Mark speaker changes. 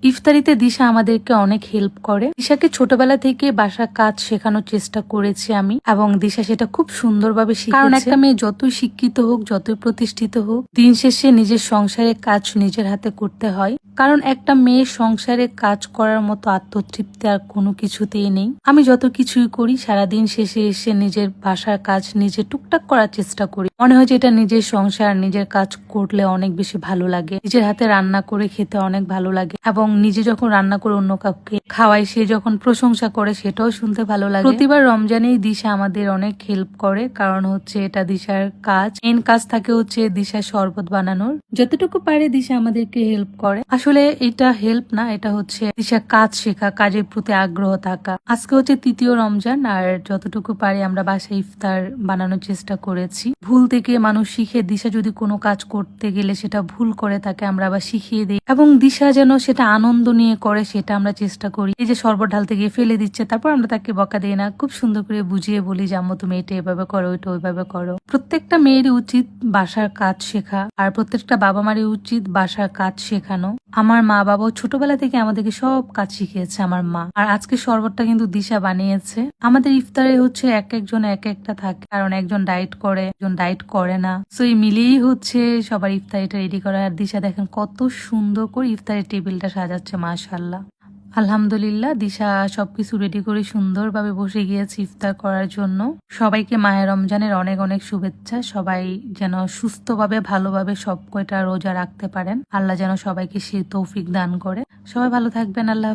Speaker 1: ইফতারিতে দিশা আমাদেরকে অনেক হেল্প করে। দিশাকে ছোটবেলা থেকে বাসার কাজ শেখানোর চেষ্টা করেছি আমি, এবং দিশা সেটা খুব সুন্দরভাবে শিখেছে। কারণ একটা মেয়ে যতই শিক্ষিত হোক, যতই প্রতিষ্ঠিত হোক, দিন শেষে নিজের সংসারের কাজ নিজের হাতে করতে হয়। কারণ একটা মেয়ের সংসারে কাজ করার মতো আত্মতৃপ্তি আর কোনো কিছুতেই নেই। আমি যত কিছুই করি, সারাদিন শেষে এসে নিজের বাসার কাজ নিজে টুকটাক করার চেষ্টা করি। মনে হয় যে এটা নিজের সংসার, নিজের কাজ করলে অনেক বেশি ভালো লাগে। নিজের হাতে রান্না করে খেতে অনেক ভালো লাগে, এবং নিজে যখন রান্না করে অন্য কাউকে খাওয়াই, সে যখন প্রশংসা করে সেটাও শুনতে ভালো লাগে। প্রতিবার রমজানেই দিশা আমাদের অনেক হেল্প করে, কারণ হচ্ছে এটা দিশার কাজ। মেন কাজ থাকে হচ্ছে দিশার শরবত বানানোর। যতটুকু পারে দিশা আমাদেরকে হেল্প করে। আসলে এটা হেল্প না, এটা হচ্ছে দিশা কাজ শেখা, কাজের প্রতি আগ্রহ থাকা। আজকে হচ্ছে তৃতীয় রমজান, আর যতটুকু পারি আমরা বাসায় ইফতার বানানোর চেষ্টা করেছি। ভুল থেকে মানুষ শিখে। দিশা যদি কোনো কাজ করতে গেলে সেটা ভুল করে থাকে, আমরা আবার শিখিয়ে দিই, এবং দিশা যেন সেটা আনন্দ নিয়ে করে সেটা আমরা চেষ্টা করি। এই যে শরবত ঢালতে গিয়ে ফেলে দিচ্ছে, তারপর আমরা তাকে বকা দিই না, খুব সুন্দর করে বুঝিয়ে বলি যে আম্মু তুমি এটা এভাবে করো, ওইটা ওইভাবে করো। প্রত্যেকটা মেয়েরই উচিত বাসার কাজ শেখা, আর প্রত্যেকটা বাবা মারই উচিত বাসার কাজ শেখানো। আমার মা বাবাও ছোটবেলা থেকে আমাদেরকে সব কাজ শিখিয়েছে আমার মা। আর আজকে শরবতটা কিন্তু দিশা বানিয়েছে। আমাদের ইফতারে হচ্ছে এক একজন এক একটা থাকে, কারণ একজন ডায়েট করে, একজন ডায়েট করে না। সো এই মিলিয়েই হচ্ছে সবার ইফতারিটা রেডি করা। আর দিশা দেখেন কত সুন্দর করে ইফতারের টেবিলটা সাজাচ্ছে, মাশাআল্লাহ। আলহামদুলিল্লাহ, দিশা সবকিছু রেডি করে সুন্দরভাবে বসে গিয়েছে ইফতার করার জন্য। সবাইকে মাহে রমজানের অনেক অনেক শুভেচ্ছা। সবাই যেন সুস্থভাবে ভালোভাবে সব কয়টা রোজা রাখতে পারেন। আল্লাহ যেন সবাইকে সে তৌফিক দান করে। সবাই ভালো থাকবেন। আল্লাহ।